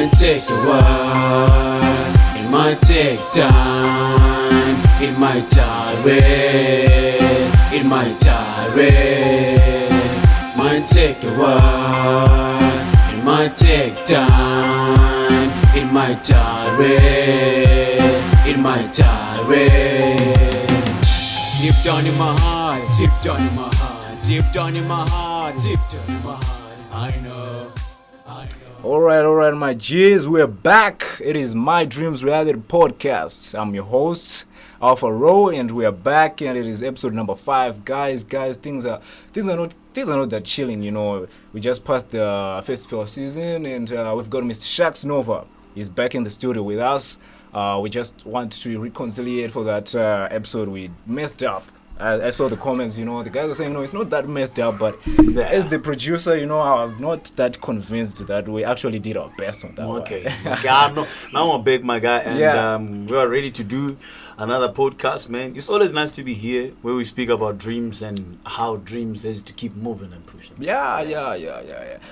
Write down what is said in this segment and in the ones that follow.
might take a while, it might take time, it might tire, it might tire. Might take a while, it might take time, it might tire, it might tire. Deep down in my heart, deep down in my heart, deep down in my heart, deep down in my heart, I know. Alright, my G's, we're back. It is My Dreams Reality Podcast. I'm your host, Alpha Row, and we are back, and it is episode number 5. Guys, things are not that chilling, you know. We just passed the festival season, and we've got Mr. Shax Nova. He's back in the studio with us. We just want to reconcile for that episode we messed up. I saw the comments, you know, the guys were saying, no, it's not that messed up, but as the producer, you know, I was not that convinced that we actually did our best on that one. Okay, now I'm big, my guy, and we are ready to do another podcast, man. It's always nice to be here where we speak about dreams and how dreams is to keep moving and pushing. Yeah.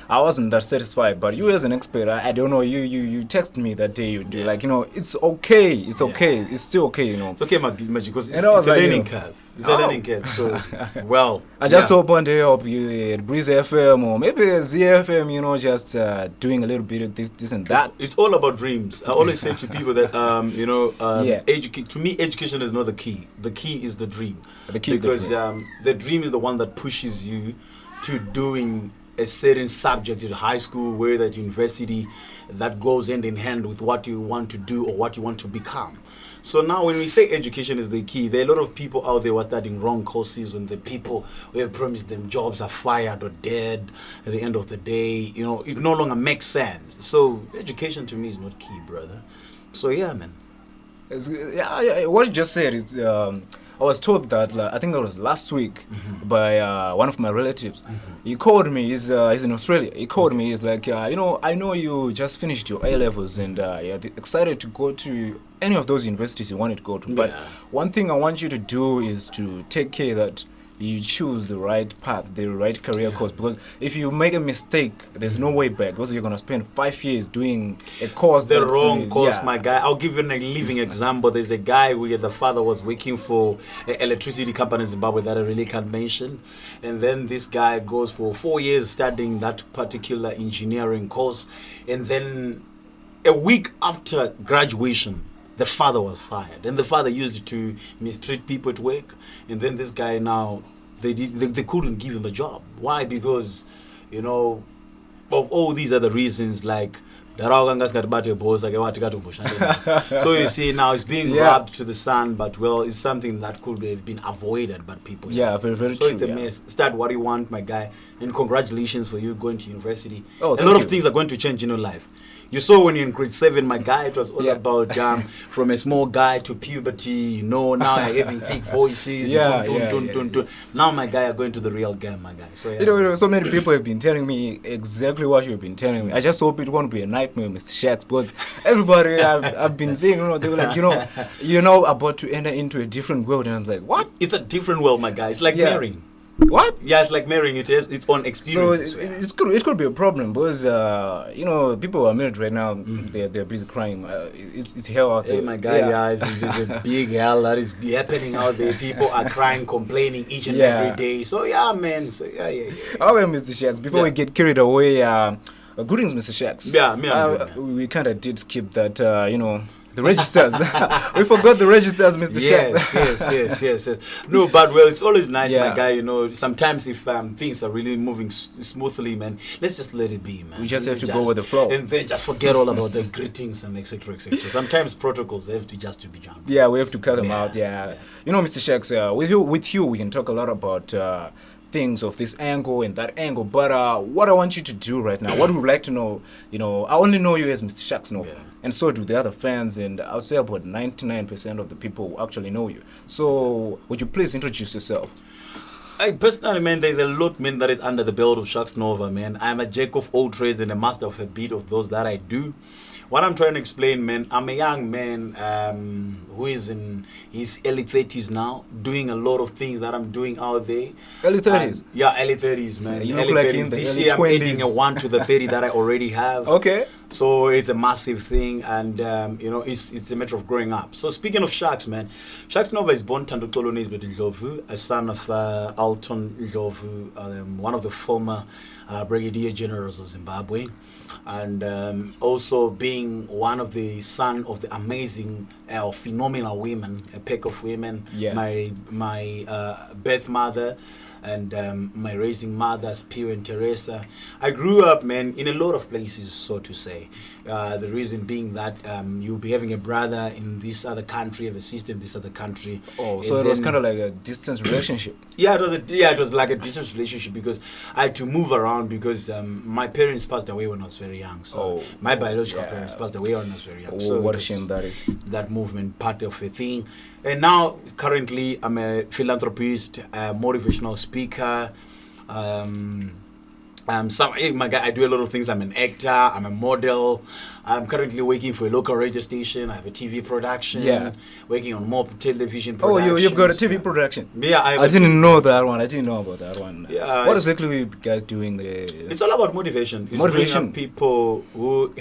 I wasn't that satisfied, but you as an expert, I don't know, you texted me that day, you do like, you know, it's okay, it's still okay, you know. It's okay, Magic, because it's a learning curve. It's a learning curve, so, well. I just opened it up at Breeze FM or maybe ZFM, you know, just doing a little bit of this and that. It's all about dreams. I always say to people that, to me, education is not the key. The key is the dream. Because the dream is the one that pushes you to doing a certain subject at high school, whether at university, that goes hand in hand with what you want to do or what you want to become. So now when we say education is the key, there are a lot of people out there who are studying wrong courses, when the people we have promised them jobs are fired or dead at the end of the day. You know, it no longer makes sense. So education to me is not key, brother. So yeah, man. What you just said is, I was told that, I think it was last week, by one of my relatives. He called me, he's in Australia. He called me, he's like, you know, I know you just finished your A-levels and you're excited to go to any of those universities you wanted to go to. But one thing I want you to do is to take care that you choose the right path, the right career course. Because if you make a mistake, there's no way back. Because you're going to spend 5 years doing a course. The wrong course, my guy. I'll give you a living example. There's a guy where the father was working for an electricity company in Zimbabwe that I really can't mention. And then this guy goes for 4 years studying that particular engineering course. And then a week after graduation, the father was fired, and the father used it to mistreat people at work. And then this guy now, they couldn't give him a job. Why? Because, you know, of all these other reasons, like so you see now it's being rubbed to the sun, but well, it's something that could have been avoided by people. Yeah, very, very so true. It's a mess. Start what you want, my guy, and congratulations for you going to university. Oh, a lot of things are going to change in your life. You saw when you're in grade 7, my guy, it was all about from a small guy to puberty, you know, now you're having thick voices, Now, my guy, are going to the real game, my guy. So, you know, so many people have been telling me exactly what you've been telling me. I just hope it won't be a nightmare, Mr. Shax, because everybody I've been saying, you know, they were like, you're now about to enter into a different world. And I'm like, what? It's a different world, my guy. It's like marrying. What? Yeah, it's like marrying. It has its own experience. So it could be a problem because you know, people who are married right now, they're busy crying. It's hell out there. Hey, my guy, there's a big hell that is happening out there. People are crying, complaining each and every day. So yeah, man. So yeah. Okay, Mr. Shax. Before we get carried away, greetings, Mr. Shax. Yeah, me. We kind of did skip that. You know. The registers. We forgot the registers, Mr. Shax. Yes. No, but well, it's always nice, my guy, you know, sometimes if things are really moving smoothly, man, let's just let it be, man. We just have to go with the flow. And then just forget all about the greetings and etc. Sometimes protocols have to just to be jumped. Yeah, we have to cut them out, You know, Mr. Shax, with you, we can talk a lot about things of this angle and that angle, but what I want you to do right now, what we would like to know, you know, I only know you as Mr. Shax Nova, and so do the other fans, and I would say about 99% of the people who actually know you. So would you please introduce yourself? I personally, man, there's a lot, man, that is under the belt of Shax Nova, man. I'm a jack of all trades and a master of a bit of those that I do. What I'm trying to explain, man, I'm a young man who is in his early 30s now, doing a lot of things that I'm doing out there. Early 30s? Yeah, early 30s, man. You look like 30s. In the this early year 20s. I'm adding a 1 to the 30 that I already have. Okay. So it's a massive thing, and it's a matter of growing up. So speaking of Sharks, man, Sharks Nova is born Tandokolo Nisbet Ndlovu, a son of Alton Ndlovu, one of the former brigadier generals of Zimbabwe, and also being one of the son of the amazing phenomenal women, a pack of women. Yeah. My birth mother and my raising mothers, Pio and Teresa. I grew up, man, in a lot of places, so to say. The reason being that you'll be having a brother in this other country, have a sister in this other country. Oh, so it was kind of like a distance relationship. Yeah, it was like a distance relationship because I had to move around because my parents passed away when I was very young. So my biological parents passed away when I was very young. So what a shame that is. That movement, part of a thing. And now, currently, I'm a philanthropist, a motivational speaker. I do a lot of things. I'm an actor. I'm a model. I'm currently working for a local radio station. I have a TV production. Yeah. Working on more television productions. Oh, you've got a TV production. Yeah, I didn't know that one. I didn't know about that one. Yeah. What exactly are you guys doing there? It's all about motivation. It's motivation. Bringing up people who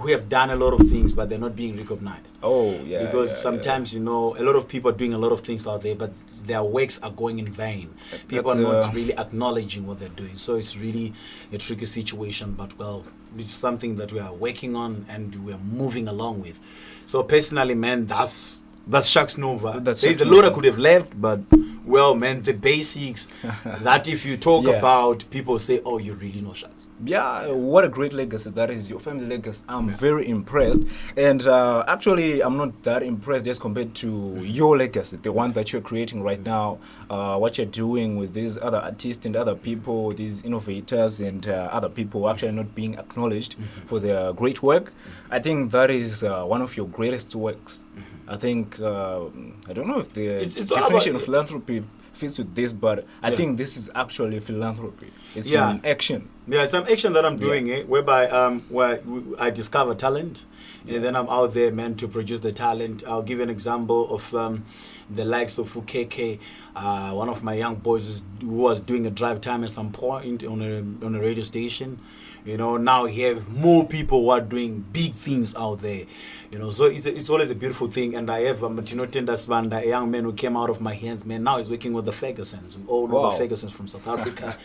have done a lot of things, but they're not being recognized. Oh, yeah. Because sometimes a lot of people are doing a lot of things out there, but their works are going in vain. People are not really acknowledging what they're doing. So it's really a tricky situation, but it's something that we are working on and we're moving along with. So personally, man, that's Sharks Nova. There's a lot I could have left, but man, the basics that if you talk about, people say, oh, you really know Sharks. Yeah, what a great legacy that is, your family legacy. I'm very impressed, and actually I'm not that impressed as compared to your legacy, the one that you're creating right now, what you're doing with these other artists and other people, these innovators and other people actually not being acknowledged for their great work. I think that is one of your greatest works. I think, I don't know if the definition of philanthropy fits with this, but I think this is actually philanthropy. It's an action. Yeah, it's an action that I'm doing, whereby where I discover talent, and then I'm out there, man, to produce the talent. I'll give you an example of the likes of Ukeke, one of my young boys who was doing a drive time at some point on a radio station. Now you have more people who are doing big things out there. So it's always a beautiful thing. And I have Matino Tendasbanda, a young man who came out of my hands, man. Now he's working with the Fergusons. We all know the Fergusons from South Africa.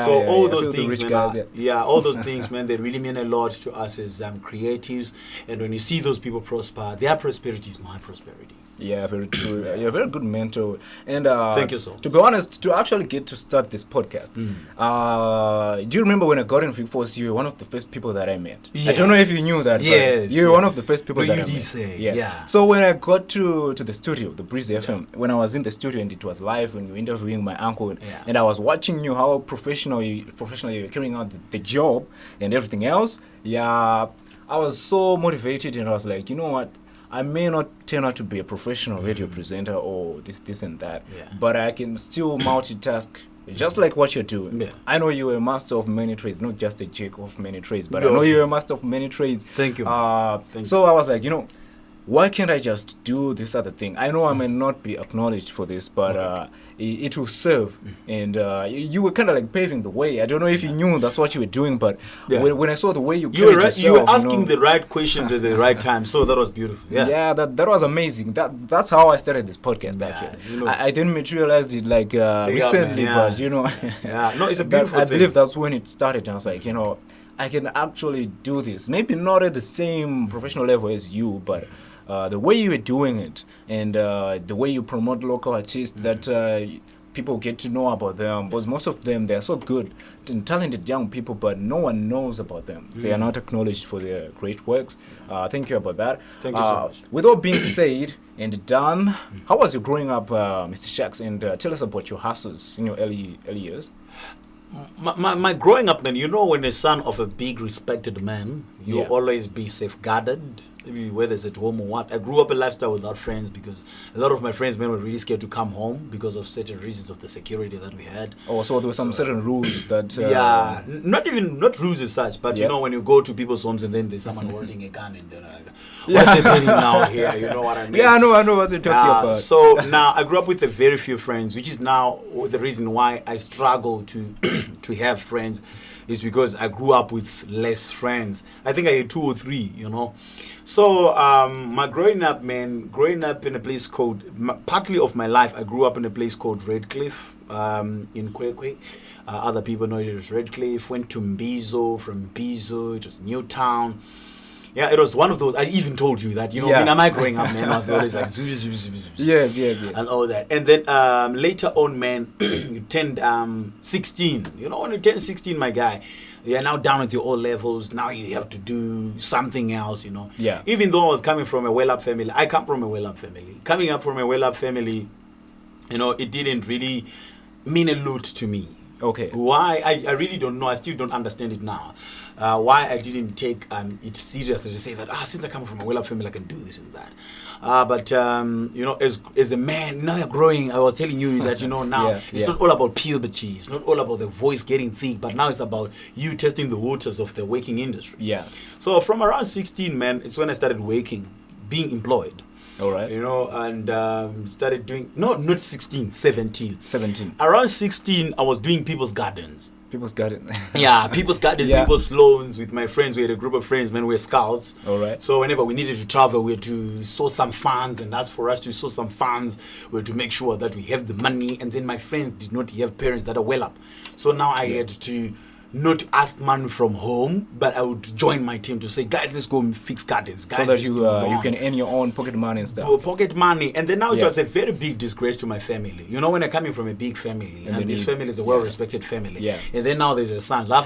All those things, man. All those things, man, they really mean a lot to us as creatives. And when you see those people prosper, their prosperity is my prosperity. Yeah, very true. You're a very good mentor. And thank you, sir. To be honest, to actually get to start this podcast, do you remember when I got in Big Force, you were one of the first people that I met? Yes. I don't know if you knew that. Yes. You were one of the first people that I met. Say, yeah. So when I got to the studio, the Breeze FM, when I was in the studio and it was live when you were interviewing my uncle, and I was watching you, how professionally you were carrying out the job and everything else, I was so motivated and I was like, you know what? I may not turn out to be a professional radio presenter or this and that, but I can still multitask just like what you're doing. Yeah. I know you're a master of many trades, not just a jack of many trades, but I know you're a master of many trades. Thank you. So I was like, why can't I just do this other thing? I know I may not be acknowledged for this, but it will serve. And you were kind of like paving the way. I don't know if you knew that's what you were doing, but when I saw the way you were asking the right questions at the right time, so that was beautiful. Yeah, that was amazing. That's how I started this podcast. Actually, I didn't materialize it like recently, but no, it's a beautiful I thing. believe that's when it started. I was like, I can actually do this. Maybe not at the same professional level as you, but the way you were doing it and the way you promote local artists that people get to know about them, because most of them, they're so good and talented young people, but no one knows about them. They are not acknowledged for their great works. Thank you about that. Thank you so much. With all being said and done, how was you growing up, Mr. Sharks? And tell us about your hustles in your early years. My growing up, then, when a son of a big respected man, you'll always be safeguarded. maybe whether it's at home or what. I grew up a lifestyle without friends because a lot of my friends, men, were really scared to come home because of certain reasons of the security that we had. Oh, so there were some certain rules that... not rules as such, but you know, when you go to people's homes and then there's someone holding a gun and what's happening now here, you know what I mean? Yeah, I know what you're talking about. So now I grew up with a very few friends, which is now the reason why I struggle to to have friends, is because I grew up with less friends. I think I had 2 or 3, you know. So my growing up in a place called, partly of my life, I grew up in a place called Redcliffe in Kwekwe. Other people know it as Redcliffe. Went to Mbizo, from Mbizo, it was Newtown. Yeah, it was one of those. I even told you that, you know, when am I growing up, man? I was always like, yes, and all that. And then later on, man, you turned 16. You know, when you turn 16, my guy, you're now down at your O levels. Now you have to do something else, you know. Yeah. Even though I was coming from a well-up family, I come from a well-up family. Coming up from a well-up family, you know, it didn't really mean a lot to me. Okay. Why? I really don't know. I still don't understand it now. Why I didn't take it seriously to say that, since I come from a well-up family, I can do this and that. But you know, as a man, now you're growing. I was telling you that, you know, now it's not all about puberty. It's not all about the voice getting thick, but now it's about you testing the waters of the working industry. Yeah. So from around 16, man, it's when I started being employed. All right. You know, and started doing, not 16, 17. 17. Around 16, I was doing people's gardens. People's garden. Yeah, people's gardens, people's lawns with my friends. We had a group of friends, man. We were scouts. All right. So whenever we needed to travel, we had to sow some funds, and as for us to sow some funds, we had to make sure that we have the money. And then my friends did not have parents that are well up. So now I had to not ask money from home, but I would join my team to say, guys, let's go and fix gardens. Guys, so that you can earn your own pocket money and stuff. Pocket money. And then now it was a very big disgrace to my family. You know, when I'm coming from a big family, and this family is a well-respected family. Yeah. And then now there's a son. Why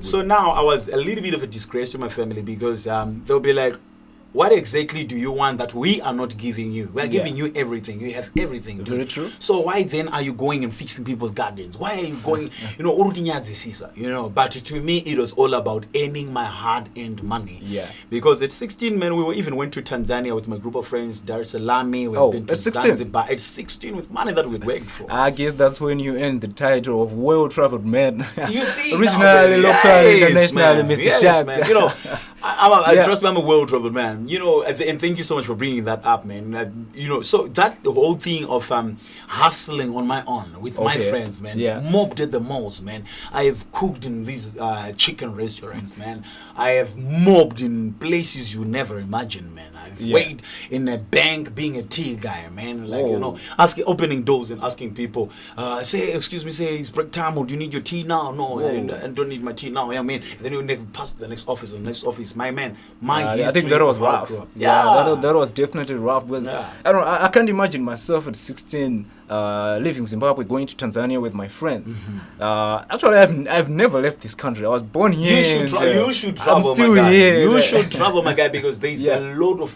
So now I was a little bit of a disgrace to my family because they'll be like, what exactly do you want that we are not giving you? We are giving you everything. You have everything. Dude. Very true. So why then are you going and fixing people's gardens? Why are you going, you know, but to me, it was all about earning my hard-earned money. Yeah. Because at 16, man, we even went to Tanzania with my group of friends, Dar es Salaam. We've been to 16. Zanzibar. At 16 with money that we'd worked for. I guess that's when you earn the title of well-traveled man. You see, originally, locally, internationally, Mr. Shaq. Man. You know, trust me, I'm a well-traveled man. You know, and thank you so much for bringing that up, man. You know, so that the whole thing of hustling on my own with my friends, man, mobbed at the malls, man. I have cooked in these chicken restaurants, man. I have mobbed in places you never imagine, man. I've waited in a bank being a tea guy, man. Like, you know, opening doors and asking people, excuse me, it's break time, or do you need your tea now? No, I don't need my tea now. Yeah, man. And then you pass to the next office, my man. I think that was rough. That was definitely rough. Because I can't imagine myself at 16 leaving Zimbabwe, going to Tanzania with my friends. Actually, I've never left this country. I was born here. You should travel, I'm still my guy. here. You should travel, my guy, because there's a lot of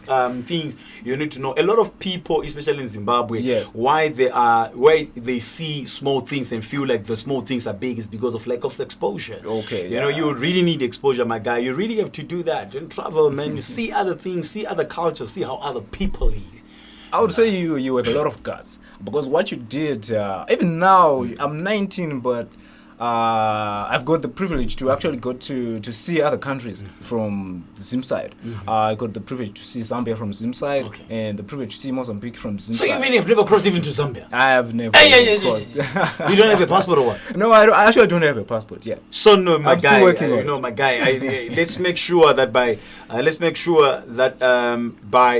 things you need to know. A lot of people, especially in Zimbabwe, why they see small things and feel like the small things are big is because of lack of exposure. Okay. You know, you really need exposure, my guy. You really have to do that and travel, man. You see other things, see other cultures, see how other people live. I would say you have a lot of guts, because what you did, even now, I'm 19, but I've got the privilege to actually go to see other countries from the Zim side. I got the privilege to see Zambia from Zim side, and the privilege to see Mozambique from Zim side. So you mean you've never crossed even to Zambia? I have never crossed. You don't have a passport or what? No, I actually don't have a passport yet. So no, my I'm guy. still working on it. No, my guy. Let's make sure that by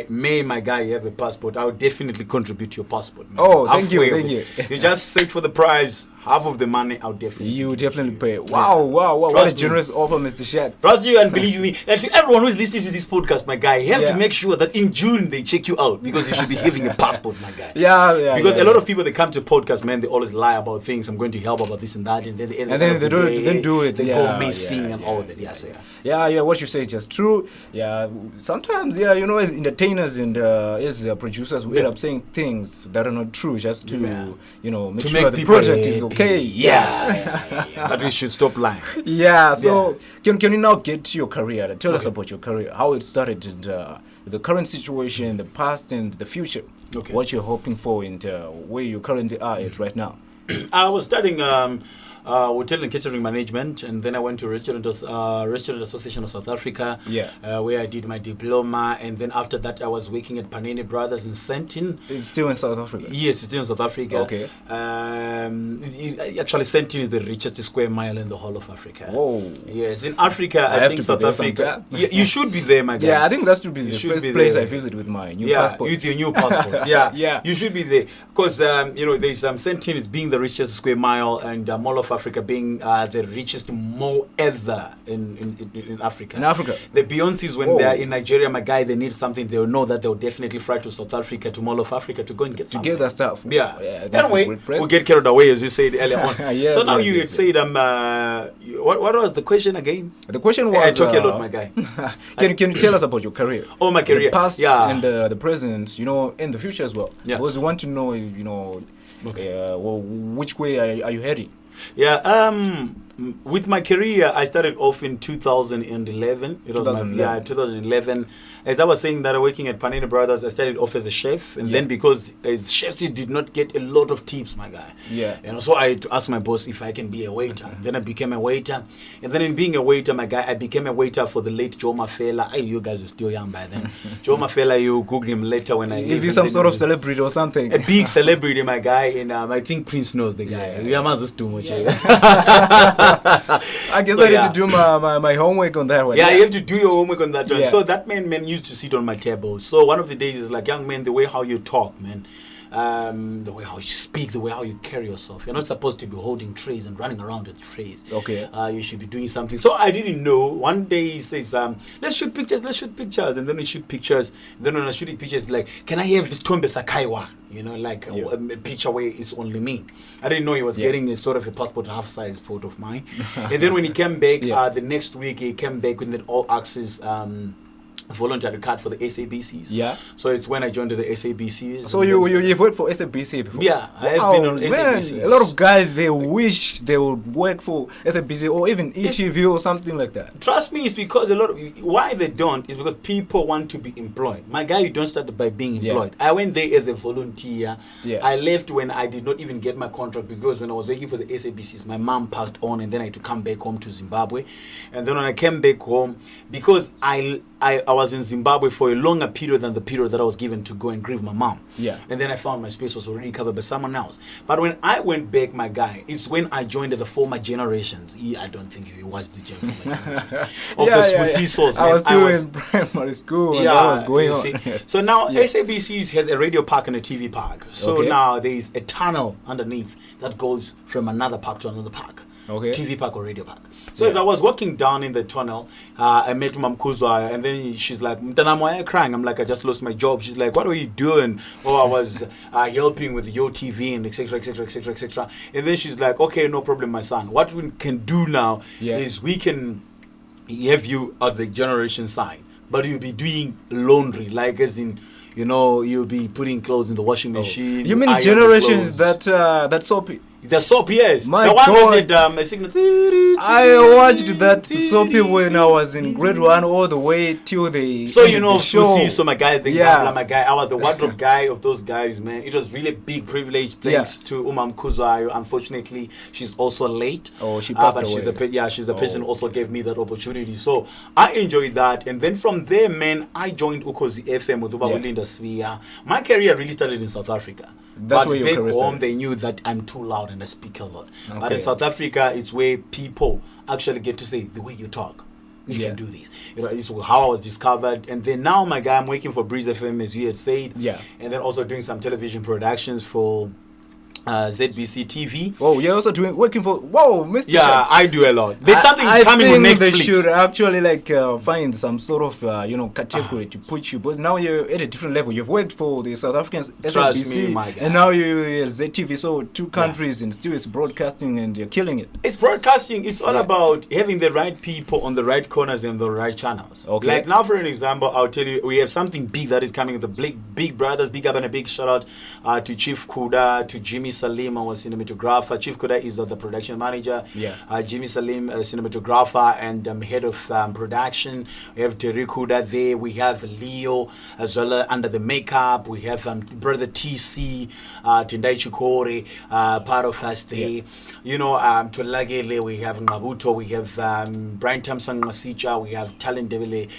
May, my guy, you have a passport. I will definitely contribute to your passport, man. Oh, thank you. You just search for the prize. Half of the money, I'll definitely. You definitely pay. Wow! What a generous offer, Mr. Shaq. Trust you and believe me. And to everyone who's listening to this podcast, my guy, you have to make sure that in June they check you out, because you should be having a passport, my guy. Because a lot of people, they come to podcasts, man, they always lie about things. I'm going to help about this and that, and then they don't do it. They go missing and all that. Yeah. What you say is just true. Yeah. Sometimes, you know, as entertainers and as producers, we end up saying things that are not true, just to you know, make sure the project is okay. okay. Yeah. But we should stop lying. Yeah. So can you now get to your career? Tell us about your career, how it started, and the current situation, the past, and the future. Okay. What you're hoping for, and where you currently are at right now. I was studying hotel and catering management, and then I went to Restaurant Association of South Africa, where I did my diploma, and then after that I was working at Panini Brothers in Sentin. It's still in South Africa? Yes, it's still in South Africa. Okay. Actually, Sentin is the richest square mile in the whole of Africa. Whoa. Yes, in Africa, I think South Africa. You should be there, my guy. Yeah, I think that should be the first place I visit with my new passport. With your new passport. Yeah. You should be there. Because, there's Sentin is being the richest square mile, and Mall of Africa being the richest mall ever in Africa. In Africa? The Beyoncés, when they're in Nigeria, my guy, they need something, they'll know that they'll definitely fly to South Africa, to Mall of Africa, to go and get something. To get that stuff. Yeah. Anyway, we'll get carried away, as you said earlier on. Yes, so now you had said, what was the question again? The question was... I talk a lot, my guy. Can you tell us about your career? Oh, my career. The past and the present, and the future as well. Yeah. Because we want to know, which way are you heading? Yeah, with my career, I started off in 2011. It was 2011. As I was saying that I'm working at Panini Brothers, I started off as a chef, and then because as chefs you did not get a lot of tips, my guy. Yeah. So I had to ask my boss if I can be a waiter. Then I became a waiter, and then in being a waiter, my guy, I became a waiter for the late Joe Mafela. Hey, you guys were still young by then. Joe Mafela, you Google him later when I. Is he some sort of celebrity or something? A big celebrity, my guy, and I think Prince knows the guy. We are just too much. I guess I need to do my homework on that one. Yeah, you have to do your homework on that one. Yeah. So that man used to sit on my table. So one of the days is like, young man, the way how you talk, man. The way how you speak, the way how you carry yourself. You're not supposed to be holding trays and running around with trays. Okay. You should be doing something. So I didn't know. One day he says, let's shoot pictures. And then we shoot pictures. Then when I shooting pictures, like, can I have this Tombe Sakaiwa? A picture where it's only me. I didn't know he was getting a sort of a passport half-size photo of mine. And then when he came back, the next week, he came back with an all-access voluntary card for the SABCs. Yeah. So it's when I joined the SABCs. So you've worked for SABC before? Yeah, I have been on SABCs. A lot of guys, they wish they would work for SABC or even ETV or something like that. Trust me, it's because why they don't is because people want to be employed. My guy, you don't start by being employed. I went there as a volunteer. Yeah. I left when I did not even get my contract because when I was working for the SABCs, my mom passed on, and then I had to come back home to Zimbabwe. And then when I came back home, because I was in Zimbabwe for a longer period than the period that I was given to go and grieve my mom. Yeah. And then I found my space was already covered by someone else. But when I went back, my guy, it's when I joined the former generations. I don't think you watched the former generation. Of the Seesaws, man. I was still in primary school and that was going on. So now SABC's has a radio park and a TV park. So now there is a tunnel underneath that goes from another park to another park. Okay. TV park or radio park. So as I was walking down in the tunnel, I met Mam Kuzwa, and then she's like, "Mtanam, why are you crying?" I'm like, "I just lost my job." She's like, "What are you doing?" Oh, I was helping with your TV and etc. And then she's like, "Okay, no problem, my son. What we can do now is we can have you at the generation side, but you'll be doing laundry, like as in." You'll be putting clothes in the washing machine. You mean generations that soapy? The soap, yes. My the one God. that did a signal. I watched that soapy when I was in grade 1 all the way till the So show. So my guy, my guy, I was the wardrobe guy of those guys, man. It was really big privilege thanks to Umam Kuzwa. Unfortunately, she's also late. Oh, she passed but away. She's a person who also gave me that opportunity. So I enjoyed that. And then from there, man, I joined Ukozi FM with Ubabulinda Swia. My career really started in South Africa. That's but where back your home, they knew that I'm too loud and I speak a lot. Okay. But in South Africa, it's where people actually get to say, the way you talk, you can do this. This is how I was discovered. And then now, my guy, I'm working for Breeze FM, as you had said. Yeah. And then also doing some television productions for ZBC TV. Oh, you're also working for Mr. Yeah, Chef. I do a lot. There's something coming with Netflix. They should actually find some sort of category to put you. But now you're at a different level. You've worked for the South African SABC, and now you're ZTV. So two countries, and still it's broadcasting, and you're killing it. It's broadcasting. It's all about having the right people on the right corners and the right channels. Okay. Like now, for an example, I'll tell you, we have something big that is coming. The big brothers, big up, and a big shout out to Chief Kuda, to Jimmy Salim, our cinematographer. Chief Koda is the production manager. Yeah. Jimmy Salim, cinematographer and head of production. We have Derek Huda there. We have Leo as well under the makeup. We have brother TC, Tendai Chikore, part of us there. Yeah. You know, Tulagele, we have Nabuto, we have Brian Tamsang Masicha, we have Talent Devile.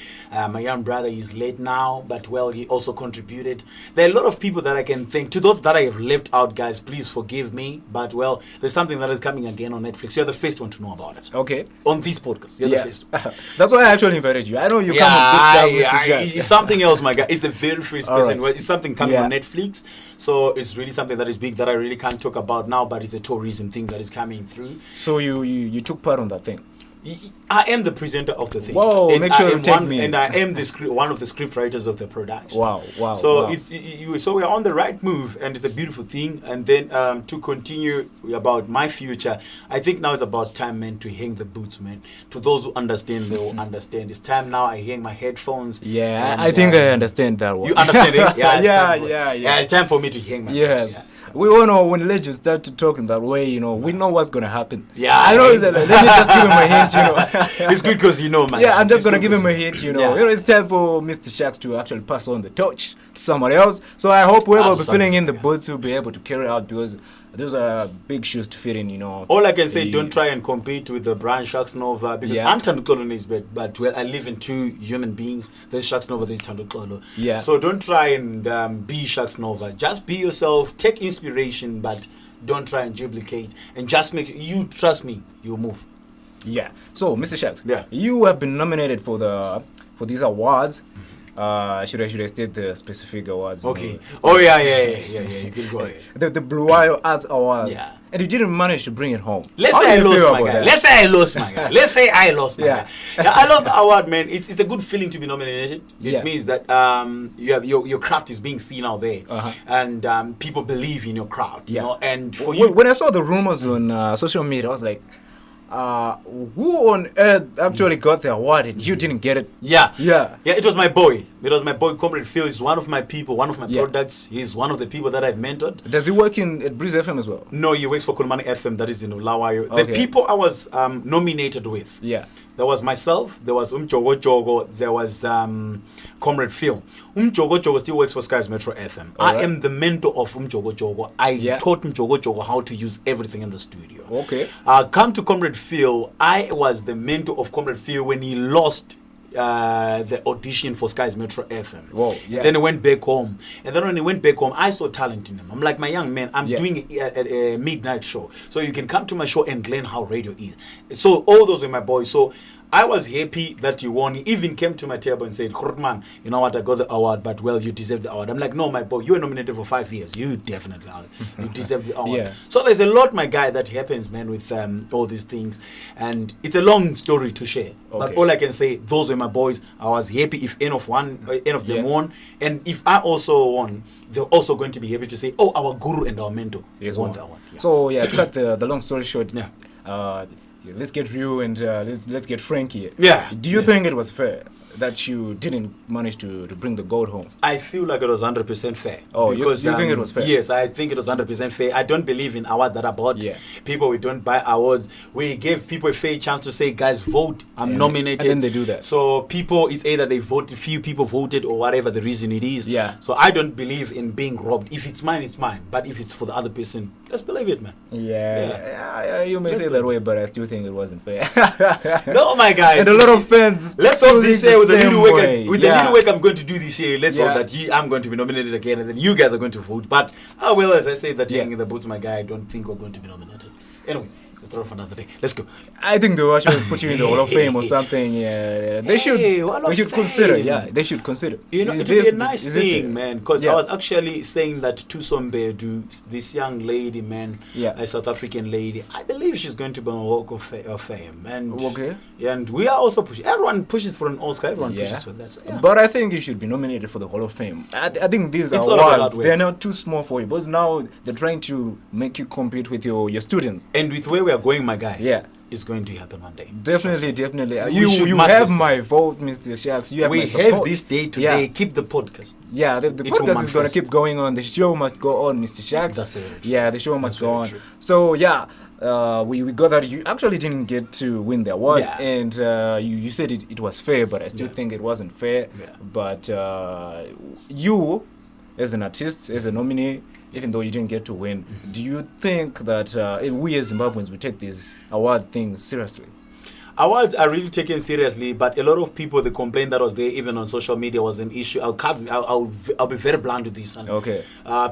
My young brother is late now, but well, he also contributed. There are a lot of people that I can thank. To those that I have left out, guys, please forgive me. But well, there's something that is coming again on Netflix. You're the first one to know about it. Okay. On this podcast, you're the first one. That's why I actually invited you. I know you come with this stuff, Mr. Jack. It's something else, my guy. It's the very first person. Right. It's something coming on Netflix. So it's really something that is big that I really can't talk about now, but it's a tourism thing that is coming through. So you took part on that thing? I am the presenter of the thing. Whoa, and make sure you take me. And I am the one of the script writers of the production. Wow. So so we're on the right move, and it's a beautiful thing. And then to continue about my future, I think now it's about time, man, to hang the boots, man. To those who understand, they will understand. It's time now I hang my headphones. Yeah, and, I think I understand that one. You understand it? Yeah, yeah. It's time for me to hang my Yes. Yeah, we all know when legends start to talk in that way, you know, we know what's gonna happen. Yeah, I know that. Let me just give him a hint, you know. It's good because you know, man. Yeah, I'm just gonna give him a hint, you know. Yeah. You know, it's time for Mr. Shacks to actually pass on the torch to somebody else. So I hope whoever will be filling in the boots will be able to carry out, because those are big shoes to fit in, you know. All I can say, don't try and compete with the Brian Sharks Nova, because I'm Tandukolo is but well, I live in two human beings. There's Sharks Nova, there's Tandukolo. Yeah. So don't try and be Sharks Nova. Just be yourself. Take inspiration, but don't try and duplicate. And just make you trust me. You move. Yeah. So, Mr. Shacks, Yeah. you have been nominated for these awards. Should I state the specific awards? Okay. Oh yeah. You can go ahead. The Blue Wire Arts Awards. Yeah. And you didn't manage to bring it home. Let's say I lost my guy. Let's say I lost my guy. Let's say I lost my guy. Yeah, I lost the award, man. It's a good feeling to be nominated. It means that you have your craft is being seen out there, and people believe in your craft. You know, and for you, when I saw the rumors on social media, I was like, who on earth actually got the award and you didn't get it? Yeah, it was my boy. It was my boy, Comrade Phil. He's one of my people, one of my products. He's one of the people that I've mentored. Does he work at Breeze FM as well? No, he works for Kulmani FM, that is in Ulawayo. The people I was nominated with. Yeah. There was myself, there was Jogo Jogo, there was Comrade Phil. Jogo Jogo still works for Sky's Metro FM. I am the mentor of Jogo Jogo. I taught Jogo Jogo how to use everything in the studio. Okay. Come to Comrade Phil. I was the mentor of Comrade Phil when he lost the audition for Sky's Metro FM. Whoa, yeah. Then he went back home. And then when he went back home, I saw talent in him. I'm like, my young man, I'm doing a midnight show. So you can come to my show and learn how radio is. So all those were my boys. So I was happy that you won. He even came to my table and said, Kurtman, you know what, I got the award, but well, you deserve the award. I'm like, no, my boy, you were nominated for 5 years. You definitely are. You deserve the award. So there's a lot, my guy, that happens, man, with all these things. And it's a long story to share. But all I can say, those were my boys. I was happy if any of them won. And if I also won, they're also going to be happy to say, oh, our guru and our mentor won the award. So, cut the long story short. Let's get real and let's get frank here. Yeah. Do you think it was fair that you didn't manage to bring the gold home? I feel like it was 100% fair. Oh, because you think it was fair? Yes, I think it was 100% fair. I don't believe in awards that are bought. People, we don't buy awards. We give people a fair chance to say, guys, vote. I'm nominated. And then they do that. So people, it's either they voted, few people voted, or whatever the reason it is. Yeah. So I don't believe in being robbed. If it's mine, it's mine. But if it's for the other person, let's believe it, man. Yeah, you may say that way, but I still think it wasn't fair. No, my guy. And a lot of fans. Let's hope this year with the little work I'm going to do this year, let's hope that I'm going to be nominated again, and then you guys are going to vote. But well, as I say, that hanging the boots, my guy, I don't think we're going to be nominated. Anyway, it's a story for another day. Let's go. I think they'll actually put you in the Hall of Fame or something. They should consider. Yeah, they should consider. You know, it would be a nice thing, man. Because I was actually saying that Tusombedu, this young lady, man, a South African lady, I believe she's going to be on a Walk of Fame. And and we are also pushing. Everyone pushes for an Oscar. Everyone pushes for that. So, but I think you should be nominated for the Hall of Fame. I think these awards, they're not too small for you, because now they're trying to make you compete with your students. And with where we are going, my guy. is going to happen one day. Definitely. You have my vote, Mr. Shacks. You have my support. We have this day today. Yeah. Keep the podcast. Yeah, the podcast is going to keep going on. The show must go on, Mr. Shacks. That's very true. Yeah, the show must go on. True. So, yeah. We got that you actually didn't get to win the award, and you said it was fair, but I still think it wasn't fair. But you, as an artist, as a nominee, even though you didn't get to win, do you think that we as Zimbabweans will take these award things seriously? Awards are really taken seriously, but a lot of people, the complaint that was there, even on social media, was an issue. I'll be very blunt with this one. Okay.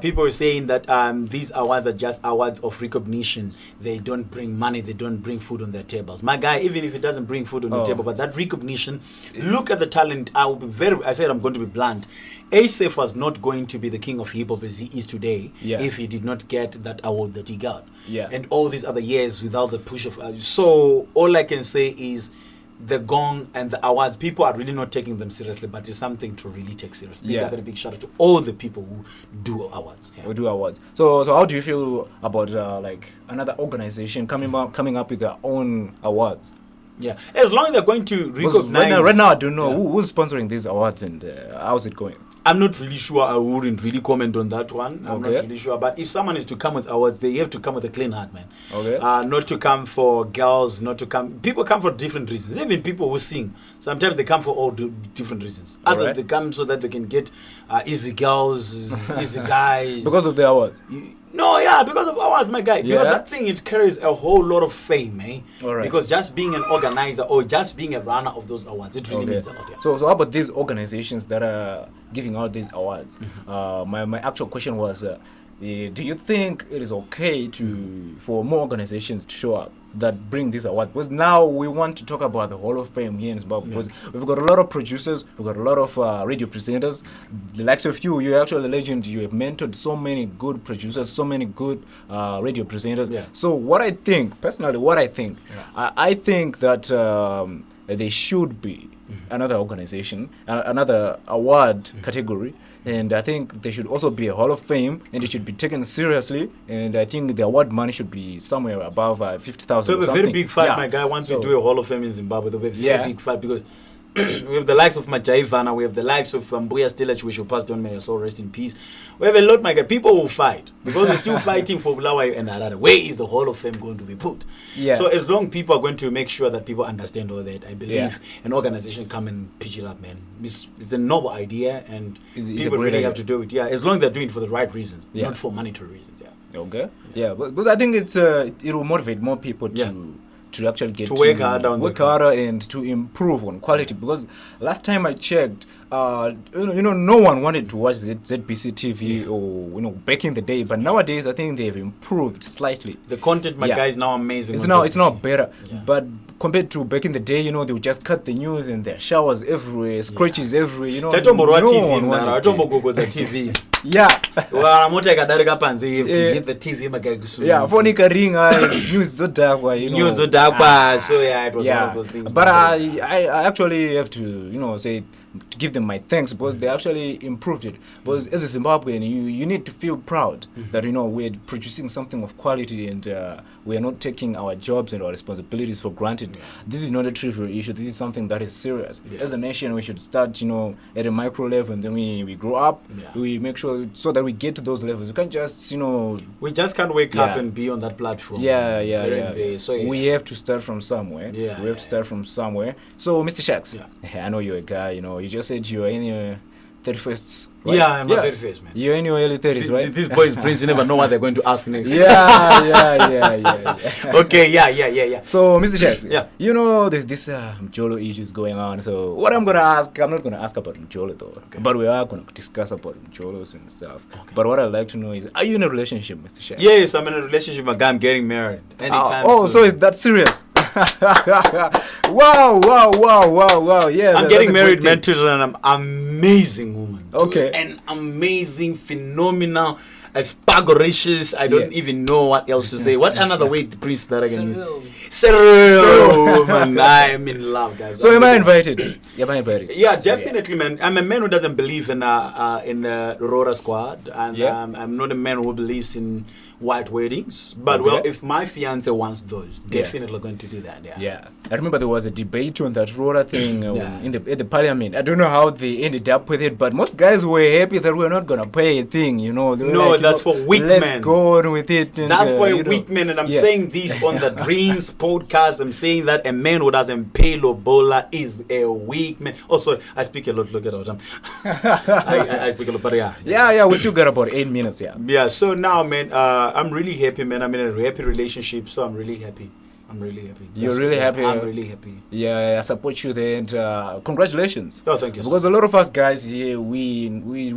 People were saying that these awards are just awards of recognition. They don't bring money. They don't bring food on their tables. My guy, even if it doesn't bring food on your table, but that recognition, look at the talent. I said I'm going to be blunt. Asif was not going to be the king of hip hop as he is today if he did not get that award that he got. And all these other years without the push of. So all I can say is the gong and the awards, people are really not taking them seriously, but it's something to really take seriously. Big up and a big shout out to all the people who do awards. Who do awards. So how do you feel about like another organization coming up with their own awards? Yeah, as long as they're going to recognize. Right now I don't know who's sponsoring these awards and how's it going. I'm not really sure. I wouldn't really comment on that one. I'm not really sure. But if someone is to come with awards, they have to come with a clean heart, man. Okay. Not to come for girls, not to come. People come for different reasons. Even people who sing, sometimes they come for all different reasons. Others, they come so that they can get easy girls, easy guys. Because of the awards? Because of awards, my guy. Because that thing, it carries a whole lot of fame, eh? Because just being an organizer or just being a runner of those awards, it really means a lot. So how about these organizations that are giving out these awards? My actual question was, do you think it is okay for more organizations to show up that bring this award? Because now we want to talk about the Hall of Fame here in Zimbabwe. Because we've got a lot of producers, we've got a lot of radio presenters. The likes of you're actually a legend. You have mentored so many good producers, so many good radio presenters. So what I think I think that there should be another organization, another award category. And I think there should also be a Hall of Fame, and it should be taken seriously. And I think the award money should be somewhere above 50,000. So a very big fight, my guy. Once we do a Hall of Fame in Zimbabwe, there'll be a very big fight because we have the likes of Jvan, we have the likes of Mbuya Stilach, which will pass on, may your soul rest in peace. We have a lot, my guy. People will fight because we're still fighting for Bulawayo and Harare. Where is the Hall of Fame going to be put? So as long people are going to make sure that people understand all that, I believe an organization come and pitch it up, man. It's a noble idea, and people really have to do it. As long as they're doing it for the right reasons, not for monetary reasons. Okay. Because I think it will motivate more people to actually get to work harder and to improve on quality. Because last time I checked, no one wanted to watch ZBC TV or back in the day, but nowadays I think they've improved slightly. The content, my guy, is now amazing. It's now better, but compared to back in the day, they would just cut the news and there are showers everywhere, scratches everywhere. No one wanted TV. Well, I'm not like a panzi. You have to hit the TV, my guy. Phone ring, news so dark, news so dark. So it was one of those things. But I actually have to, say, to give them my thanks because they actually improved it. Because as a Zimbabwean, you need to feel proud that we're producing something of quality and we are not taking our jobs and our responsibilities for granted. This is not a trivial issue. This is something that is serious. As a nation, we should start, at a micro level, and then we grow up. We make sure so that we get to those levels. We can't just, we just can't wake up and be on that platform. So we have to start from somewhere. We have to start from somewhere. So, Mr. Shacks, I know you're a guy. You just said you're in your 31st. Right? I'm my 31st, man. You're in your early 30s, right? These boys, Prince, you never know what they're going to ask next. Okay, So, Mr. Shacks, there's this Mjolo issues going on. So, what I'm going to ask, I'm not going to ask about Mjolo though, but we are going to discuss about Mjolos and stuff. But what I'd like to know is, are you in a relationship, Mr. Shacks? Yes, I'm in a relationship, my guy. I'm getting married anytime soon. So is that serious? Wow. Yeah, I'm getting married, man, to an amazing woman. Okay. An amazing, phenomenal, asparagus. I don't even know what else to say. What another way to preach that I can use? Serial woman. I'm in love, guys. So am I invited? Yeah, definitely, man. I'm a man who doesn't believe in the Aurora squad, and I'm not a man who believes in white weddings. But well, if my fiance wants those, definitely going to do that. Yeah. I remember there was a debate on that Rora thing at the parliament. I don't know how they ended up with it, but most guys were happy that we're not gonna pay a thing. They were like, that's for weak men. Let's go on with it. And, that's for weak men, and I'm saying this on the Dreams podcast. I'm saying that a man who doesn't pay lobola is a weak man. Also, I speak a lot. Look at that. I speak a lot, but yeah. We still got about 8 minutes. Yeah. So now, man, I'm really happy, man. I'm in a happy relationship, so I'm really happy. You're really happy? I'm really happy. Yeah, I support you there, and congratulations. Oh, thank you. Because a lot of us guys here, we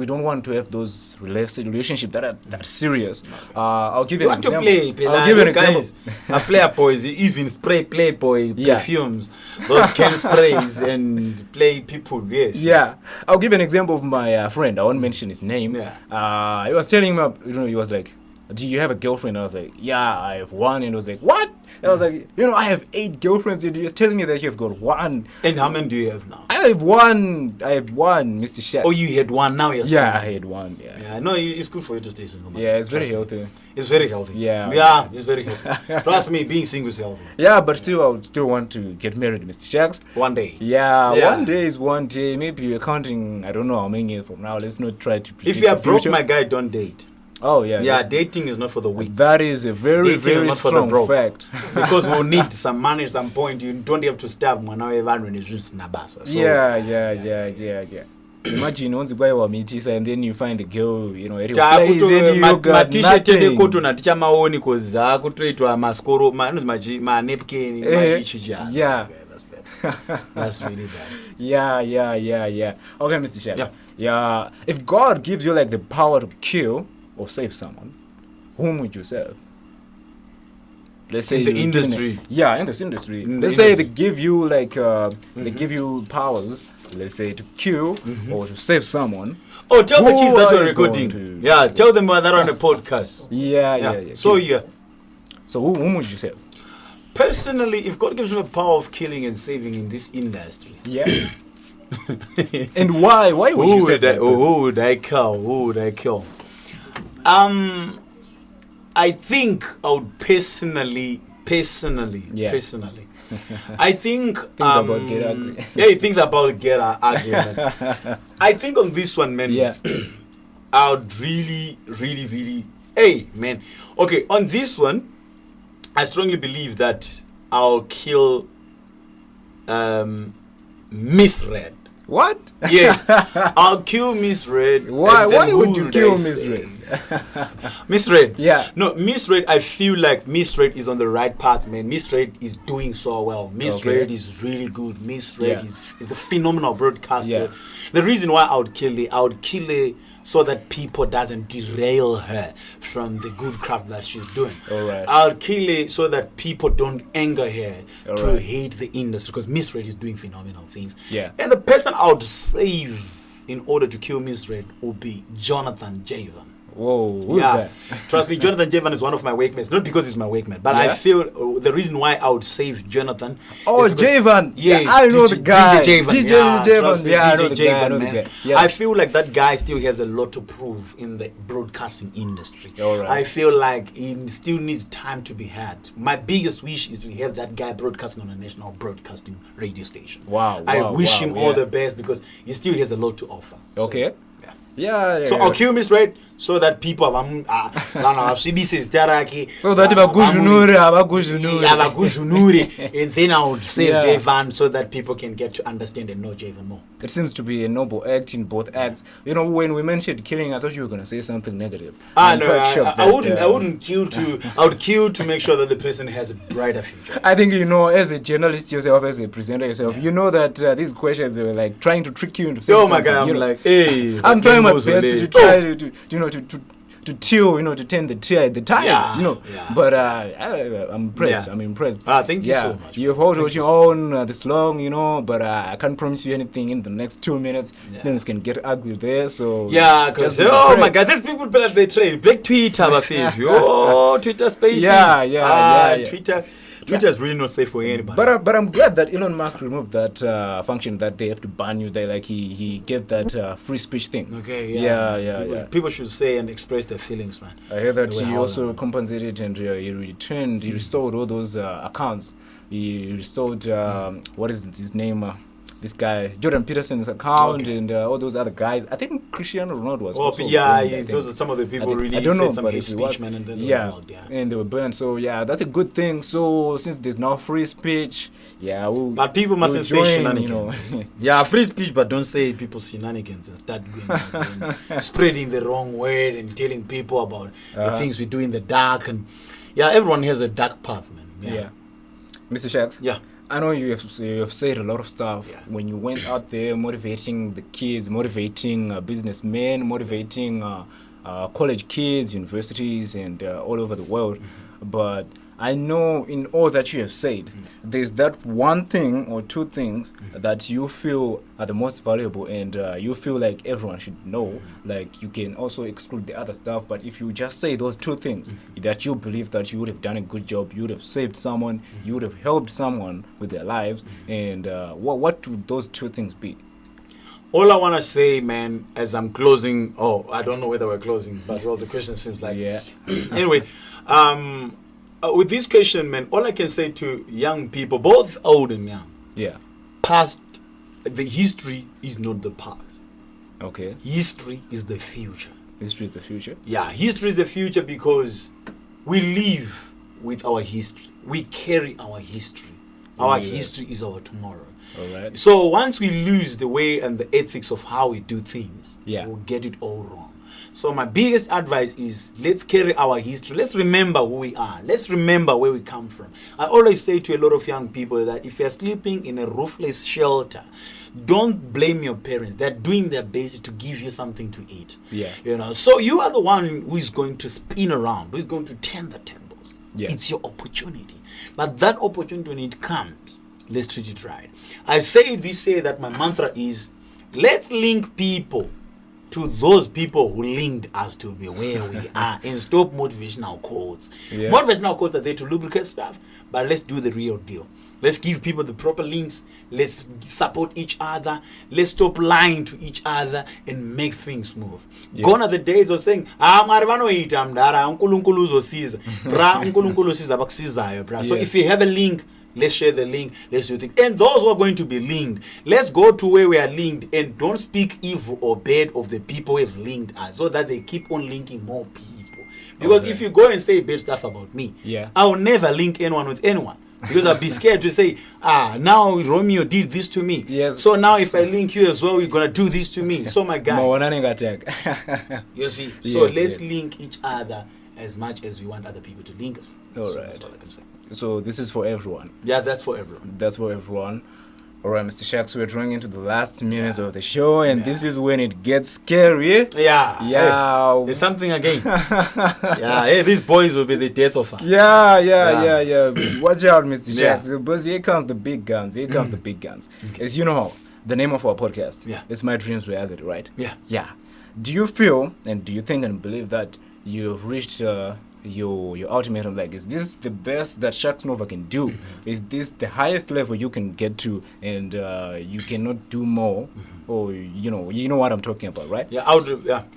don't want to have those relationships that are serious. I'll give you an example. I'll give you an example. I play a boys, even spray Playboy perfumes, those can sprays, and play people. Yes. Yeah, I'll give you an example of my friend. I won't mention his name. Yeah. He was telling me, he was like, "Do you have a girlfriend?" I was like, "Yeah, I have one." And he was like, "What?" And I was like, "I have 8 girlfriends, and you're telling me that you've got one." And how many do you have now? I have one, Mr. Shaq. Oh, you had one, now you're single. I had one, Yeah, no, it's good for you to stay single. Yeah, it's very healthy. It's very healthy. Yeah, it's very healthy. Trust me, being single is healthy. Yeah, but still, I would still want to get married, Mr. Shaq. One day. Yeah, one day is one day. Maybe you're counting, I don't know how many years from now. Let's not try to predict. If you are broke, my guy, don't date. Oh, yeah. Yeah, dating is not for the weak. That is a very, very strong fact. Because we'll need some money at some point. You don't have to starve when it's just nabasa. Yeah. Imagine once you buy a meetis and then you find the girl, at your place and you got nothing. Yeah. That's bad. That's really bad. Yeah. Okay, Mr. Chef. Yeah. If God gives you like the power to kill or save someone, whom would you save? Let's say in the industry. In this industry. Let's say they give you like they give you powers. Let's say to kill or to save someone. Oh, tell the kids that we're recording. Tell them that on the podcast. Yeah. So whom would you save? Personally, if God gives me the power of killing and saving in this industry. Yeah. And why? Why would you say that? Who would I kill? I think I would personally. I think things about get ugly. Things about get ugly. Man. I think on this one, man. Yeah. I would really. Hey, man. Okay, on this one, I strongly believe that I'll kill MisRed. What? Yes, I'll kill MisRed. Why would you kill MisRed? MisRed. Yeah. No, MisRed, I feel like MisRed is on the right path, man. MisRed is doing so well. MisRed is really good. MisRed is a phenomenal broadcaster. Yeah. The reason why I would kill her so that people doesn't derail her from the good craft that she's doing. Alright. I'll kill her so that people don't anger her to hate the industry, because MisRed is doing phenomenal things. Yeah. And the person I would save in order to kill MisRed would be Jvan. Whoa, who's that? Trust me, Jvan is one of my wakemates. Not because he's my wakemate, but I feel the reason why I would save Jvan. Oh, Jvan. Yes, I know the guy. DJ Jvan. I know the guy. Yeah. I feel like that guy still has a lot to prove in the broadcasting industry. Right. I feel like he still needs time to be had. My biggest wish is to have that guy broadcasting on a national broadcasting radio station. I wish him all the best, because he still has a lot to offer. Okay. Yeah. So I'll kill MisRed so that people so that and then I would save Jvan so that people can get to understand and know Jvan more. It seems to be a noble act in both acts. When we mentioned killing, I thought you were gonna say something negative. I wouldn't kill to. I would kill to make sure that the person has a brighter future. I think as a journalist yourself, as a presenter yourself, you know that these questions were like trying to trick you into saying something. My God, I'm like, hey, I'm trying my best to try to turn the tear at the time, But I'm impressed. I'm impressed. Thank you so much. You've held your own this long, but I can't promise you anything in the next 2 minutes. Things can get ugly there. So because my God, these people they train. Black Twitter, Twitter Spaces. Twitter. Twitter is really not safe for anybody. But I'm glad that Elon Musk removed that function that they have to ban you. They like he gave that free speech thing. Okay, people should say and express their feelings, man. I heard that he also compensated and he restored all those accounts. He restored what is his name? This guy Jordan Peterson's account and all those other guys. I think Cristiano Ronaldo was. Also those are some of the people really said some hate speech, man, and then and they were banned. So that's a good thing. So since there's no free speech, but people mustn't say shenanigans. Free speech, but don't say people's shenanigans and start going spreading the wrong word and telling people about the things we do in the dark. And everyone has a dark path, man. Mr. Shaks. Yeah. I know you have said a lot of stuff when you went out there motivating the kids, motivating businessmen, motivating college kids, universities, and all over the world. But I know in all that you have said, there's that one thing or two things that you feel are the most valuable and you feel like everyone should know. Like you can also exclude the other stuff, but if you just say those two things that you believe that you would have done a good job, you would have saved someone, you would have helped someone with their lives, and what would those two things be? All I want to say, man, as I'm closing, I don't know whether we're closing, but the question seems like... Anyway, with this question, man, all I can say to young people, both old and young, past, the history is not the past. Okay. History is the future. History is the future? Yeah, history is the future because we live with our history. We carry our history. Our history is our tomorrow. All right. So once we lose the way and the ethics of how we do things, we'll get it all wrong. So my biggest advice is let's carry our history. Let's remember who we are. Let's remember where we come from. I always say to a lot of young people that if you're sleeping in a roofless shelter, don't blame your parents. They're doing their best to give you something to eat. So you are the one who is going to spin around, who is going to turn the tables. It's your opportunity. But that opportunity, when it comes, let's treat it right. I've said that my mantra is let's link people to those people who linked us to be where we are and stop motivational quotes. Motivational quotes are there to lubricate stuff, but let's do the real deal. Let's give people the proper links. Let's support each other. Let's stop lying to each other and make things move. Gone are the days of saying, So if you have a link, let's share the link. Let's do things. And those who are going to be linked, let's go to where we are linked and don't speak evil or bad of the people who have linked us so that they keep on linking more people. Because if you go and say bad stuff about me, I'll never link anyone with anyone. Because I'll be scared to say, now Romeo did this to me. So now if I link you as well, you're going to do this to me. So my guy. You see? So let's link each other as much as we want other people to link us. That's all I can say. So this is for everyone. Yeah, that's for everyone. That's for everyone. All right, Mr. Shaks, we're drawing into the last minutes of the show, and this is when it gets scary. There's something again. These boys will be the death of us. Watch out, Mr. Shaks, because here comes the big guns. Here comes the big guns. As you know, the name of our podcast is My Dreams Reality, right? Do you feel, and do you think and believe that you've reached your ultimatum? Like, is this the best that Shaks Nova can do? Is this the highest level you can get to, and you cannot do more? Or you know what I'm talking about, right?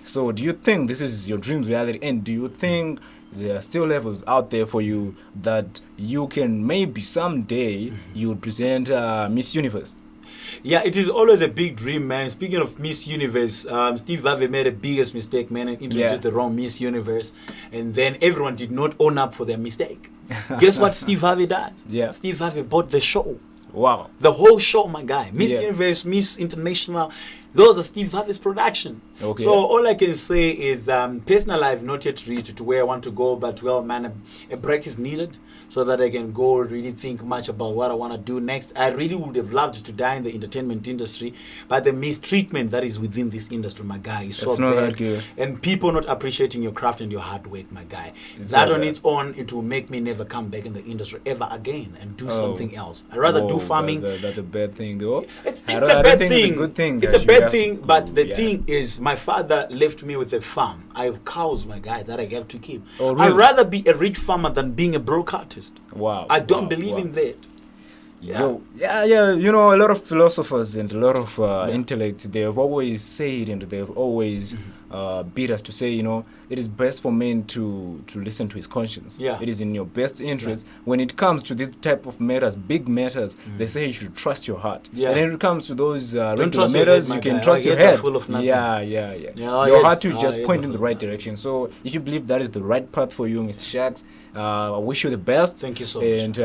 So do you think this is your dreams reality, and do you think there are still levels out there for you that you can maybe someday you would present Miss Universe? It is always a big dream, man. Speaking of Miss Universe, Steve Harvey made the biggest mistake, man, and introduced the wrong Miss Universe. And then everyone did not own up for their mistake. Guess what Steve Harvey does? Steve Harvey bought the show. Wow. The whole show, my guy. Miss Universe, Miss International, those are Steve Harvey's production. So all I can say is personally I've not yet reached to where I want to go, but a break is needed so that I can go really think much about what I want to do next. I really would have loved to die in the entertainment industry, but the mistreatment that is within this industry, my guy, is so bad. That good. And people not appreciating your craft and your hard work, my guy. That on its own, it will make me never come back in the industry ever again and do something else. I'd rather do farming. That's a bad thing, though. It's a bad thing. It's a good thing. It's a bad great thing, but the thing is, my father left me with a farm. I have cows, my guy, that I have to keep. Oh, really? I'd rather be a rich farmer than being a broke artist. Wow. I don't believe in that. Yeah. You know, a lot of philosophers and a lot of intellects, they have always said, and they have always beat us to say, you know, it is best for men to listen to his conscience. Yeah. It is in your best interest. When it comes to this type of matters, big matters, they say you should trust your heart. Yeah. And when it comes to those regular trust your matters, head, you can my guy. trust Our your heads are head. full of nothing. Yeah. Your heart will just point in the right direction. So if you believe that is the right path for you, Mr. Shags, I wish you the best. Thank you so much. And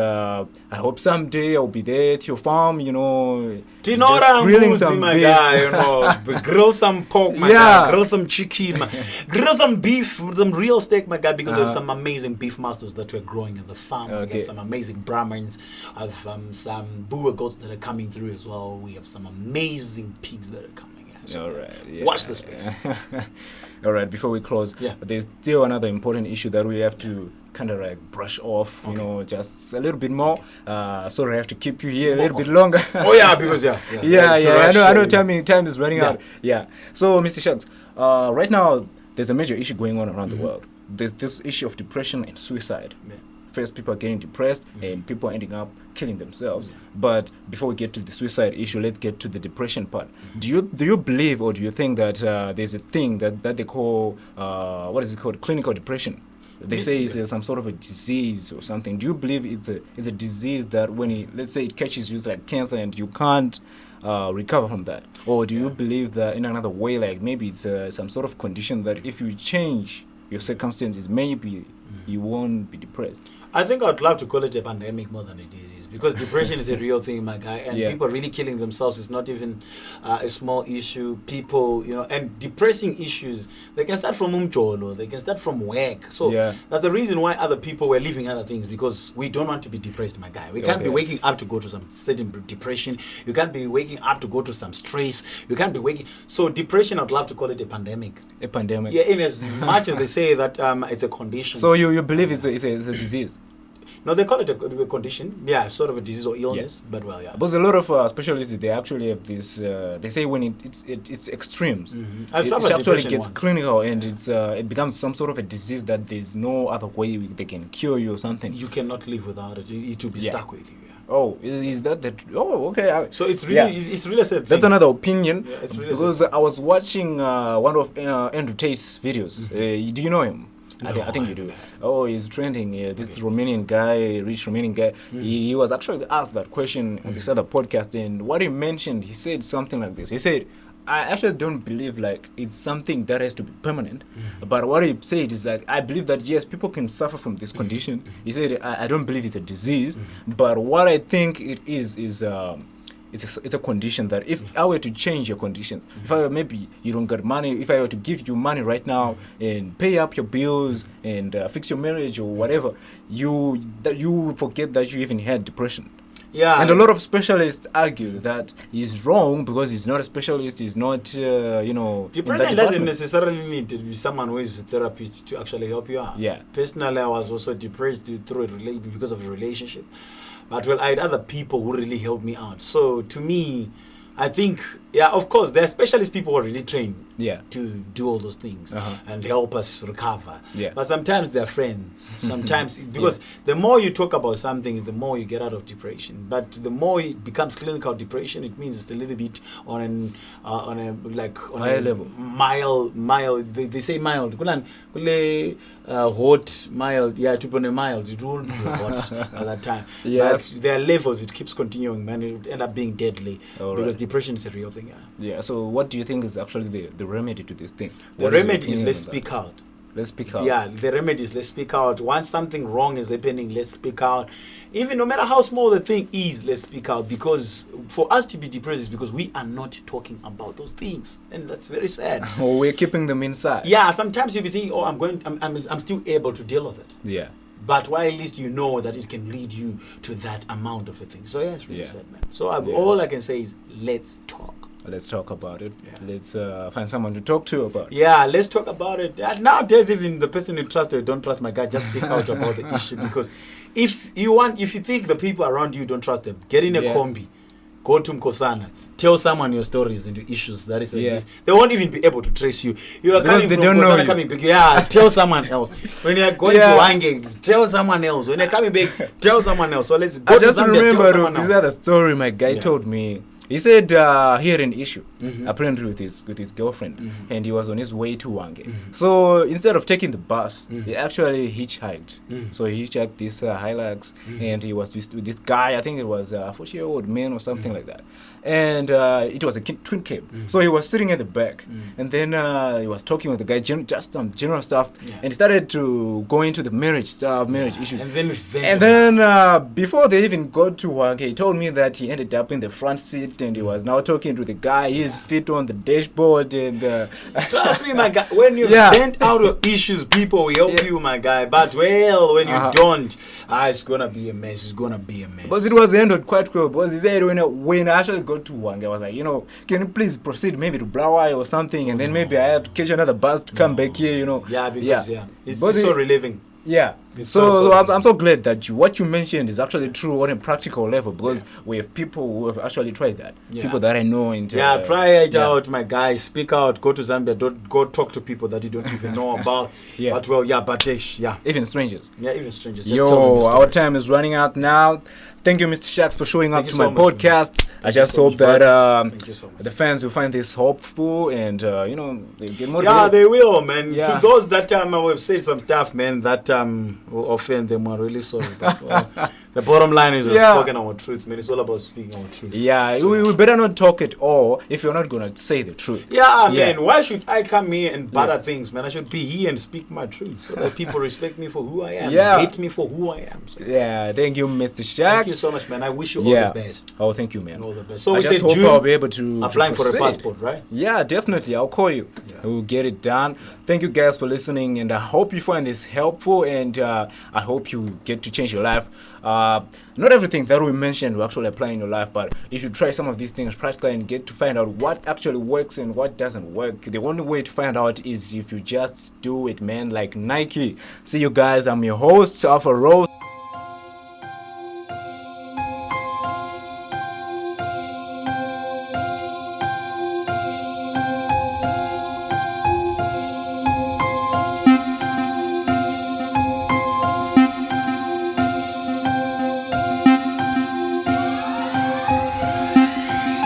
I hope someday I'll be there at your farm, you know. Grilling some my beef. Guy, you know, grill some pork, my guy, grill some chicken, grill some beef, some real steak, my guy, because we have some amazing beef masters that we're growing in the farm. We have some amazing Brahmins. I have some Boer goats that are coming through as well. We have some amazing pigs that are coming. So all right. Watch this space. All right, before we close, there's still another important issue that we have to kind of like brush off, you know, just a little bit more. Sorry, I have to keep you here a little bit longer. Because I know time is running out. Yeah. So, Mr. Shags, right now there's a major issue going on around the world. There's this issue of depression and suicide. First, people are getting depressed and people are ending up killing themselves. But before we get to the suicide issue, let's get to the depression part. Do you believe, or do you think that there's a thing that they call what is it called, clinical depression? They say it's some sort of a disease or something. Do you believe it's a disease that when let's say it catches you, it's like cancer, and you can't recover from that? Or do you believe that in another way, like maybe it's some sort of condition that if you change your circumstances, maybe you won't be depressed? I think I'd love to call it a pandemic more than a disease, because depression is a real thing, my guy, and people really killing themselves is not even a small issue. People, you know, and depressing issues, they can start from umjolo, they can start from work. So that's the reason why other people were leaving other things, because we don't want to be depressed, my guy. We can't be waking up to go to some certain depression. You can't be waking up to go to some stress. You can't be waking. So depression, I'd love to call it a pandemic. A pandemic. Yeah, in as much as they say that it's a condition. So you believe it's a disease? No, they call it a condition. Yeah, sort of a disease or illness. But Because a lot of specialists, they actually have this. They say when it's extremes, it actually gets clinical, and it becomes some sort of a disease that there's no other way they can cure you or something. You cannot live without it. It will be stuck with you. Oh, is that the? Oh, okay. So it's really it's really a sad thing. That's another opinion. Yeah, it's really because I was watching one of Andrew Tate's videos. Do you know him? I think you do. Oh, he's trending. This Romanian guy, rich Romanian guy. He was actually asked that question on this other podcast, and what he mentioned, he said something like this. He said, I actually don't believe like it's something that has to be permanent. But what he said is that I believe that yes, people can suffer from this condition. He said I don't believe it's a disease, but what I think it is it's a condition that if I were to change your conditions, if maybe you don't get money, if I were to give you money right now and pay up your bills and fix your marriage or whatever, you forget that you even had depression. Yeah, and a lot of specialists argue that he's wrong because he's not a specialist. He's not, Depression doesn't necessarily need to be someone who is a therapist to actually help you out. Yeah. Personally, I was also depressed because of a relationship. But I had other people who really helped me out. So to me, I think, of course, there are specialist people who are really trained to do all those things and help us recover. Yeah. But sometimes they're friends. Sometimes, because the more you talk about something, the more you get out of depression. But the more it becomes clinical depression, it means it's a little bit on a higher level. Mild. They say mild. Hot, mild, to put a mild, it won't be hot at that time. But there are levels, it keeps continuing, man. It would end up being deadly because depression is a real thing. So what do you think is actually the remedy to this thing? The remedy is let's speak out. Let's speak out. Yeah, the remedy is let's speak out. Once something wrong is happening, let's speak out. Even no matter how small the thing is, let's speak out. Because for us to be depressed is because we are not talking about those things, and that's very sad. Or we're keeping them inside. Yeah, sometimes you'll be thinking, I'm still able to deal with it. Yeah. But why at least you know that it can lead you to that amount of a thing. So it's really sad, man. So all I can say is let's talk. Let's talk about it. Let's find someone to talk to about it. Yeah, let's talk about it. Nowadays, even the person you trust or don't trust, my guy, just speak out about the issue. Because if you think the people around you don't trust them, get in a combi. go to Mkosana, tell someone your stories and your issues. That is like this. They won't even be able to trace you. You are because coming they from don't know Mkosana, you. coming back. Yeah, tell someone else. When you are going to Wange, tell someone else. When you're coming back, tell someone else. So let's go I just to Zambia, tell remember someone this else. other story my guy told me. He said he had an issue apparently with his girlfriend, and he was on his way to Wange. So instead of taking the bus, he actually hitchhiked. So he hitchhiked this Hilux, and he was with this guy. I think it was a 40-year-old man or something like that. And it was a twin cab. So he was sitting at the back, and then he was talking with the guy, just some general stuff, and he started to go into the marriage stuff, marriage issues. And then before they even got to Wange, he told me that he ended up in the front seat, and he was now talking to the guy, his feet on the dashboard, and trust me, my guy, when you vent out your issues, people will help you, my guy. But when you don't, it's gonna be a mess. It's gonna be a mess. But it was handled quite well, because he said when I actually got to Wange, I was like, can you please proceed maybe to Blaawai or something, and then maybe I have to catch another bus to come back here, Yeah, because it's so relieving. Yeah. So I'm so glad that what you mentioned is actually true on a practical level, because we have people who have actually tried that. People that I know. Try it out, my guys. Speak out. Go to Zambia. Don't go talk to people that you don't even know about. But even strangers. Yeah, even strangers. Just tell them your our stories. time is running out now. Thank you, Mr. Shaks, for showing up to my so much, podcast. I just so hope much, that Thank you so much. the fans will find this hopeful, and they get motivated. Yeah, they will, man. Yeah. To those that I have said some stuff, man, that will offend them. I'm really sorry. But, the bottom line is we've spoken our truth, man. It's all about speaking our truth. Yeah, we better not talk at all if you're not gonna say the truth. Yeah, man. Why should I come here and butter things, man? I should be here and speak my truth so that people respect me for who I am. Hate me for who I am. So. Yeah, thank you, Mr. Shaq. Thank you so much, man. I wish you all the best. Oh, thank you, man. All the best. So I we just said hope June, I'll be able to applying for a proceed. passport, right? Yeah, definitely. I'll call you. Yeah. We'll get it done. Thank you guys for listening, and I hope you find this helpful, and I hope you get to change your life. Not everything that we mentioned will actually apply in your life, but if you try some of these things practically and get to find out what actually works and what doesn't work, the only way to find out is if you just do it, man, like Nike. See you guys. I'm your host, Alpha Rose.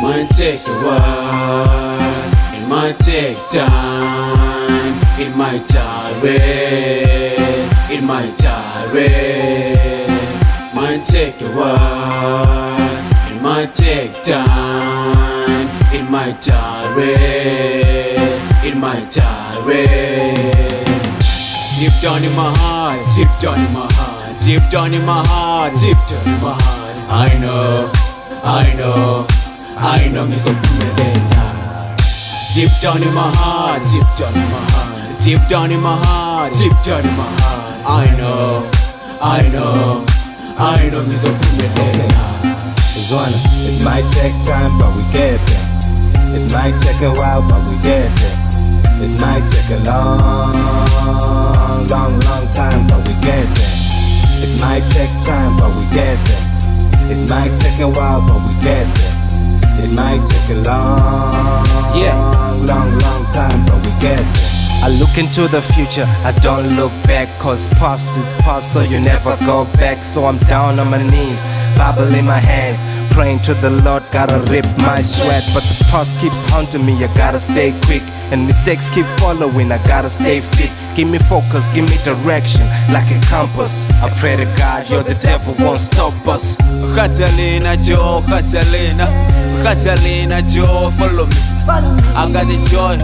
Might take a while, it might take time, it might tire, it might tire. Might take a while, it might take time, it might tire, it might tire. Deep down in my heart, deep down in my heart, deep down in my heart, deep down in my heart, I know ngizophumelela. Deep down in my heart, deep down in my heart, deep down in my heart, deep down in my heart, I know ngizophumelela. Zwana, it might take time, but we get there. It might take a while, but we get there. It might take a long time, but we get there. It might take time, but we get there. It might take a while, but we get there. It might take a long time, but we get there. I look into the future, I don't look back, cause past is past, so you never go back. So I'm down on my knees, Bible in my hand, praying to the Lord, gotta rip my sweat. But the past keeps haunting me, I gotta stay quick, and mistakes keep following, I gotta stay fit. Give me focus, give me direction, like a compass. I pray to God, you're the devil, won't stop us. Catalina Joe, Catalina Joe, follow me. I got the joy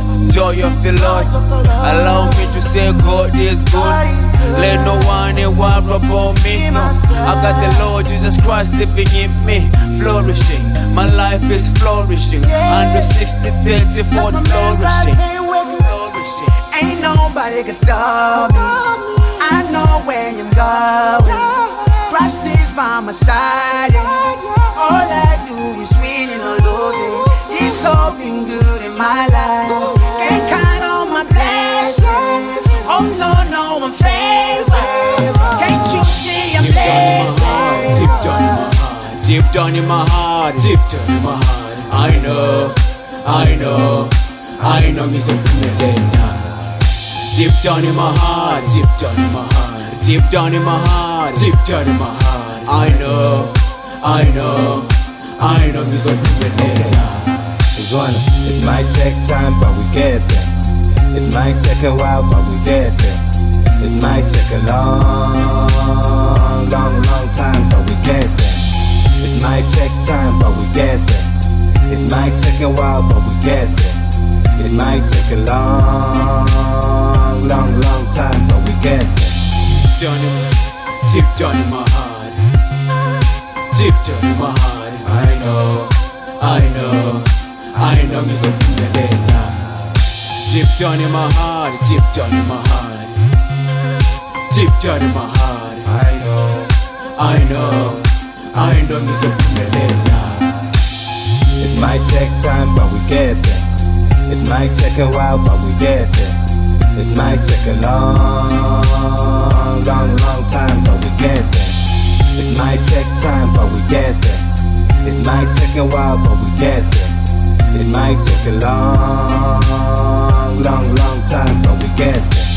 of the Lord. Allow me to say God is good. Let no one upon me. No. I got the Lord Jesus Christ living in me, flourishing. My life is flourishing. 160, 30, 40, flourishing. Ain't nobody can stop me. I know where I'm going. Christ is by my side. All I do is winning or losing. He's so been good in my life. Can't count on my blessings. Oh no, I'm favored. Can't you see I'm blessed? Deep down in my heart, deep deep down in my heart, deep down in my heart. I know ngizophumelela. Deep down in my heart, deep down in my heart, deep down in my heart, deep down in my heart. I know ngizophumelela. Jvan, it might take time, but we get there. It might take a while, but we get there. It might take a long time, but we get there. It might take time, but we get there. It might take a while, but we get there. It might take a long time, but we get there. Deep down in my heart, deep down in my heart. I know ngizophumelela. Deep down in my heart, deep down in my heart, deep down in my heart. I know ngizophumelela. It might take time, but we get there. It might take a while, but we get there. It might take a long time, but we get there. It might take time, but we get there. It might take a while, but we get there. It might take a long time, but we get there.